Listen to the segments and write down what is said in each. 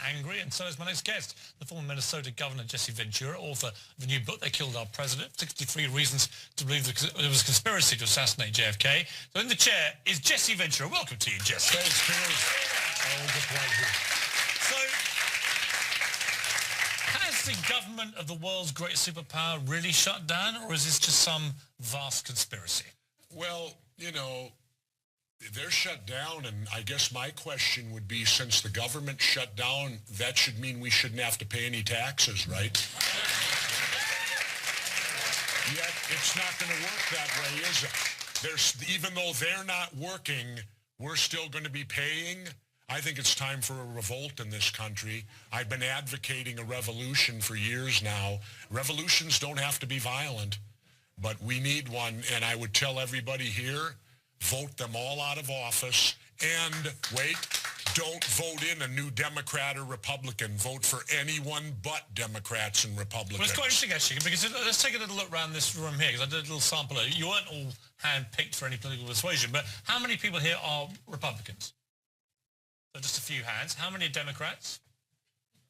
Angry, and so is my next guest, the former Minnesota Governor Jesse Ventura, author of a new book, They Killed Our President, 63 Reasons to Believe There Was a Conspiracy to Assassinate JFK. So in the chair is Jesse Ventura. Welcome to you, Jesse. Thanks, Piers. Always a pleasure. So, has the government of the world's greatest superpower really shut down, or is this just some vast conspiracy? Well, you know, they're shut down, and I guess my question would be, since the government shut down, that should mean we shouldn't have to pay any taxes, right? Yet it's not going to work that way, is it? Even though they're not working, we're still going to be paying. I think it's time for a revolt in this country. I've been advocating a revolution for years now. Revolutions don't have to be violent, but we need one, and I would tell everybody here, vote them all out of office, and wait, don't vote in a new Democrat or Republican. Vote for anyone but Democrats and Republicans. Well, it's quite interesting, actually, because let's take a little look around this room here, because I did a little sample. You weren't all hand-picked for any political persuasion, but how many people here are Republicans? So just a few hands. How many are Democrats?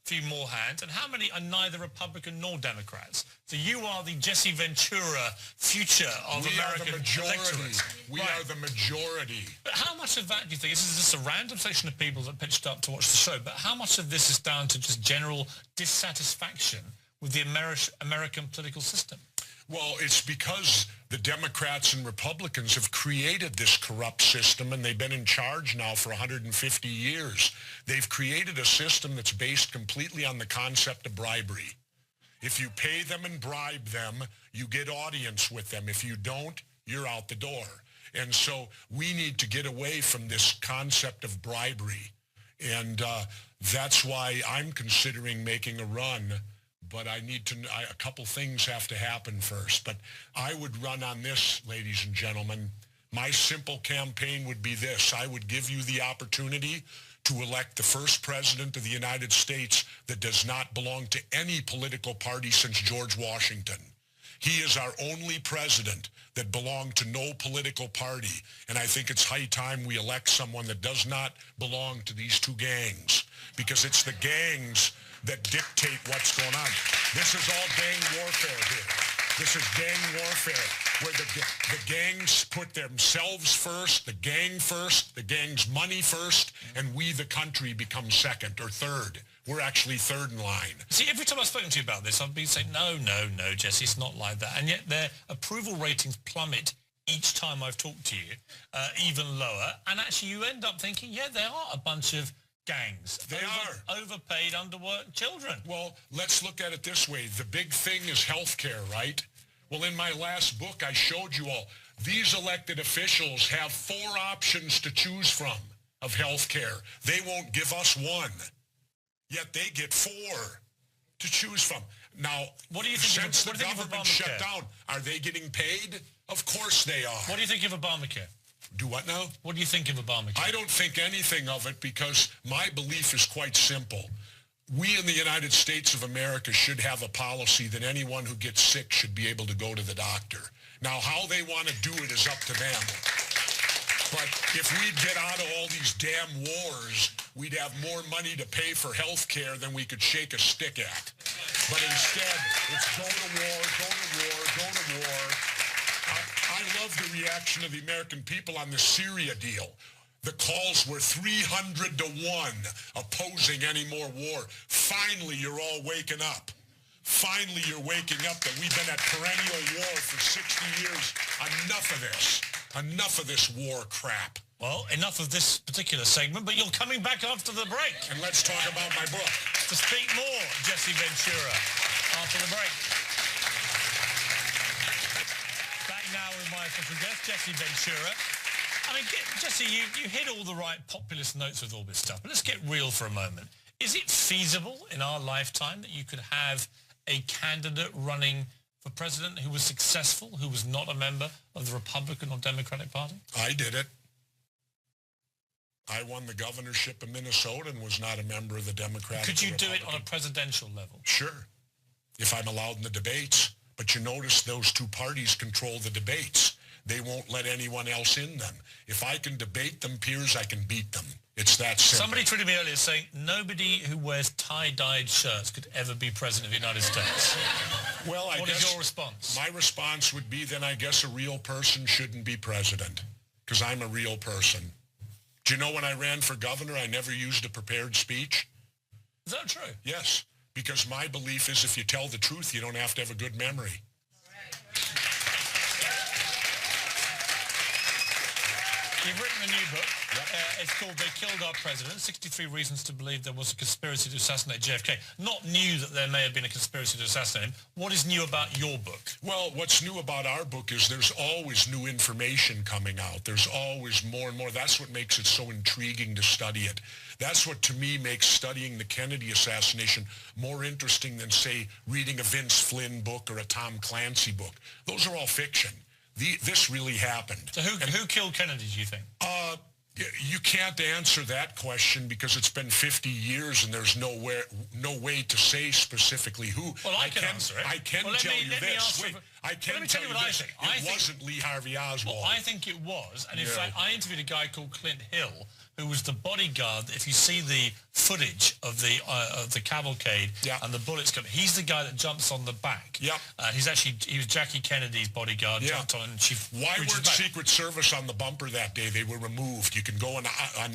A few more hands. And how many are neither Republican nor Democrats? So you are the Jesse Ventura future of American electorate. We are the majority. But how much of that do you think, this is just a random section of people that pitched up to watch the show, but how much of this is down to just general dissatisfaction with the American political system? Well, it's because the Democrats and Republicans have created this corrupt system, and they've been in charge now for 150 years. They've created a system that's based completely on the concept of bribery. If you pay them and bribe them, you get audience with them. If you don't, you're out the door. And so we need to get away from this concept of bribery. And that's why I'm considering making a run. But I need to, a couple things have to happen first. But I would run on this, ladies and gentlemen. My simple campaign would be this. I would give you the opportunity to elect the first president of the United States that does not belong to any political party since George Washington. He is our only president that belonged to no political party. And I think it's high time we elect someone that does not belong to these two gangs, because it's the gangs that dictate what's going on. This is all gang warfare here. This is gang warfare, where the gangs put themselves first, the gang's money first, and we, the country, become second or third. We're actually third in line. See, every time I've spoken to you about this, I've been saying, no, Jesse, it's not like that. And yet their approval ratings plummet each time I've talked to you, even lower. And actually you end up thinking, yeah, they are a bunch of gangs. They are. Overpaid, underworked children. Well, let's look at it this way. The big thing is health care, right? Well, in my last book, I showed you all. These elected officials have 4 options to choose from of health care. They won't give us one. Yet they get 4 to choose from. Now, what do you think since the government shut down, are they getting paid? Of course they are. What do you think of Obamacare? Do what now? What do you think of Obamacare? I don't think anything of it, because my belief is quite simple. We in the United States of America should have a policy that anyone who gets sick should be able to go to the doctor. Now, how they want to do it is up to them. But if we'd get out of all these damn wars, we'd have more money to pay for health care than we could shake a stick at. But instead, it's go to war, go to war, go to war. I love the reaction of the American people on the Syria deal. The calls were 300 to 1 opposing any more war. Finally, you're all waking up. Finally, you're waking up that we've been at perennial war for 60 years. Enough of this. Enough of this war crap. Well, enough of this particular segment, but you're coming back after the break. And let's talk about my book. To speak more, Jesse Ventura, after the break. Back now with my official guest, Jesse Ventura. I mean, Jesse, you hit all the right populist notes with all this stuff, but let's get real for a moment. Is it feasible in our lifetime that you could have a candidate running for president who was successful, who was not a member of the Republican or Democratic Party? I did it. I won the governorship of Minnesota and was not a member of the Democratic. Could you do it on a presidential level? Sure, if I'm allowed in the debates. But you notice those two parties control the debates. they won't let anyone else in them. If I can debate them, Piers, I can beat them. It's that simple. Somebody tweeted me earlier saying nobody who wears tie-dyed shirts could ever be president of the United States. Well, What is your response? My response would be then I guess a real person shouldn't be president because I'm a real person. Do you know when I ran for governor, I never used a prepared speech? Is that true? Yes, because my belief is if you tell the truth, you don't have to have a good memory. You've written a new book. It's called They Killed Our President, 63 Reasons to Believe There Was a Conspiracy to Assassinate JFK. Not new that there may have been a conspiracy to assassinate him. What is new about your book? Well, what's new about our book is there's always new information coming out. There's always more and more. That's what makes it so intriguing to study it. That's what, to me, makes studying the Kennedy assassination more interesting than, say, reading a Vince Flynn book or a Tom Clancy book. Those are all fiction. This really happened. So who killed Kennedy, do you think? You can't answer that question because it's been 50 years and there's no way to say specifically who. Well, I can answer it. I can tell you this. I can tell you this. It wasn't Lee Harvey Oswald. Well, I think it was. And in fact, I interviewed a guy called Clint Hill, who was the bodyguard. If you see the footage of the cavalcade and the bullets coming, he's the guy that jumps on the back. Yep. He was Jackie Kennedy's bodyguard. Jumped on and she. Why weren't Secret Service on the bumper that day? They were removed. You can go on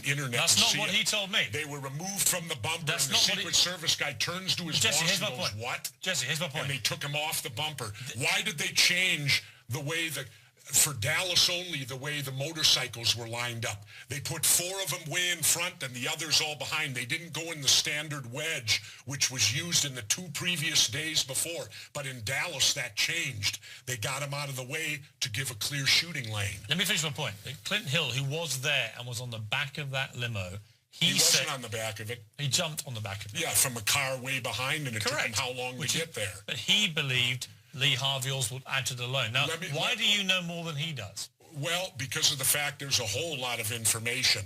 internet. That's and not see what he told me. They were removed from the bumper. That's and the Secret Service guy turns to his Jesse, boss here's and my goes, point. "What?" Jesse, here's my point. And they took him off the bumper. Why did they change the way that? For Dallas only, the way the motorcycles were lined up. They put 4 of them way in front and the others all behind. They didn't go in the standard wedge, which was used in the 2 previous days before. But in Dallas, that changed. They got him out of the way to give a clear shooting lane. Let me finish my point. Clint Hill, who was there and was on the back of that limo, he wasn't on the back of it. He jumped on the back of it. Yeah, from a car way behind, and it took him how long to get there. But he believed Lee Harvey Oswald acted alone. Now, why do you know more than he does? Well, because of the fact there's a whole lot of information.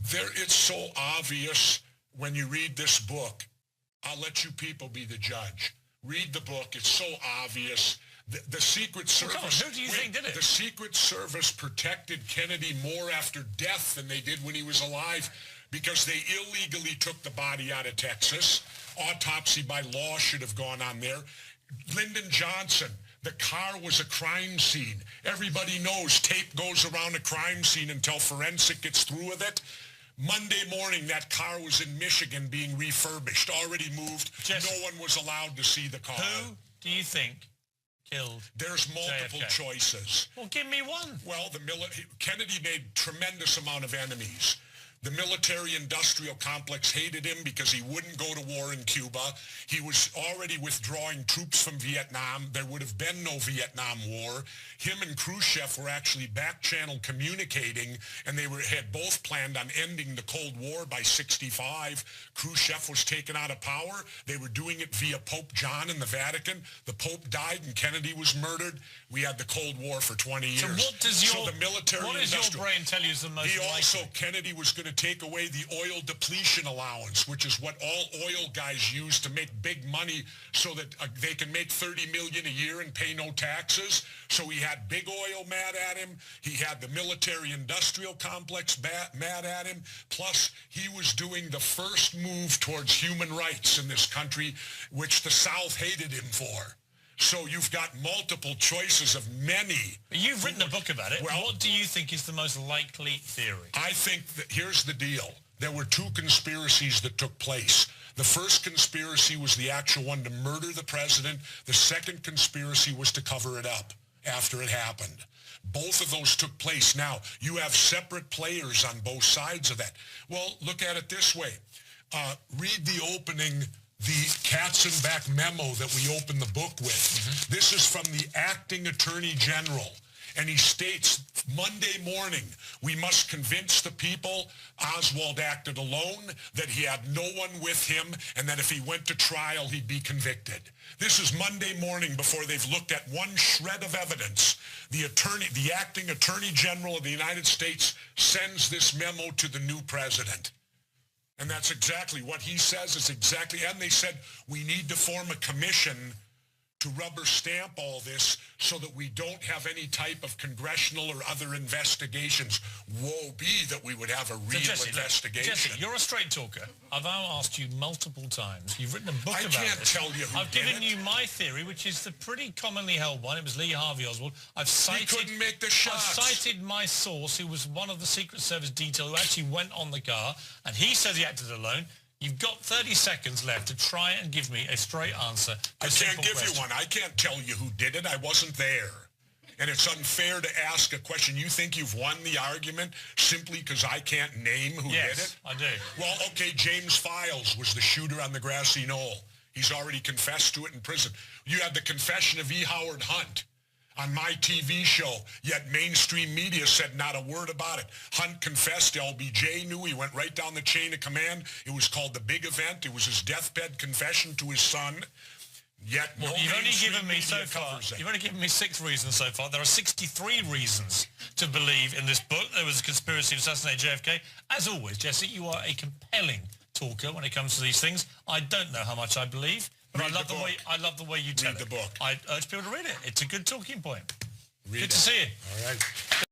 It's so obvious when you read this book. I'll let you people be the judge. Read the book. It's so obvious. The Secret Service... Who do you think did it? The Secret Service protected Kennedy more after death than they did when he was alive because they illegally took the body out of Texas. Autopsy by law should have gone on there. Lyndon Johnson, the car was a crime scene. Everybody knows tape goes around a crime scene until forensic gets through with it. Monday morning, that car was in Michigan being refurbished, already moved. Jesse, no one was allowed to see the car. Who do you think killed There's multiple JFK? Choices. Well, give me one. Well, Kennedy made tremendous amount of enemies. The military-industrial complex hated him because he wouldn't go to war in Cuba. He was already withdrawing troops from Vietnam. There would have been no Vietnam War. Him and Khrushchev were actually back-channel communicating, and they had both planned on ending the Cold War by 1965. Khrushchev was taken out of power. They were doing it via Pope John in the Vatican. The Pope died, and Kennedy was murdered. We had the Cold War for 20 years. So what does your brain tell you is the most likely? Kennedy was going to take away the oil depletion allowance, which is what all oil guys use to make big money so that they can make $30 million a year and pay no taxes. So he had big oil mad at him. He had the military-industrial complex mad at him. Plus, he was doing the first move towards human rights in this country, which the South hated him for. So you've got multiple choices of many. But you've written a book about it. Well, what do you think is the most likely theory? I think that here's the deal. There were 2 conspiracies that took place. The first conspiracy was the actual one to murder the president. The second conspiracy was to cover it up after it happened. Both of those took place. Now, you have separate players on both sides of that. Well, look at it this way. Read the opening, the Katzenbach memo that we opened the book with. Mm-hmm. This is from the acting attorney general. And he states, Monday morning, we must convince the people Oswald acted alone, that he had no one with him, and that if he went to trial, he'd be convicted. This is Monday morning before they've looked at one shred of evidence. The acting attorney general of the United States sends this memo to the new president. And that's exactly what he says is exactly, and they said, we need to form a commission to rubber stamp all this so that we don't have any type of congressional or other investigations. Woe be that we would have a real investigation. Jesse, you're a straight talker. I've now asked you multiple times. You've written a book about this. I can't tell you who I've given you my theory, which is the pretty commonly held one. It was Lee Harvey Oswald. He couldn't make the shots. I've cited my source, who was one of the Secret Service detail who actually went on the car, and he says he acted alone. You've got 30 seconds left to try and give me a straight answer. I can't give you one. I can't tell you who did it. I wasn't there. And it's unfair to ask a question. You think you've won the argument simply because I can't name who did it? Yes, I do. Well, okay, James Files was the shooter on the grassy knoll. He's already confessed to it in prison. You had the confession of E. Howard Hunt on my TV show, yet mainstream media said not a word about it. Hunt confessed, LBJ knew, he went right down the chain of command. It was called The Big Event. It was his deathbed confession to his son. Yet you've only given me so far, you've only given me 6 reasons so far. There are 63 reasons to believe in this book. There was a conspiracy to assassinate JFK. As always, Jesse, you are a compelling talker when it comes to these things. I don't know how much I believe, but I love the way you tell it. Read the book. I urge people to read it. It's a good talking point. Good to see you. All right.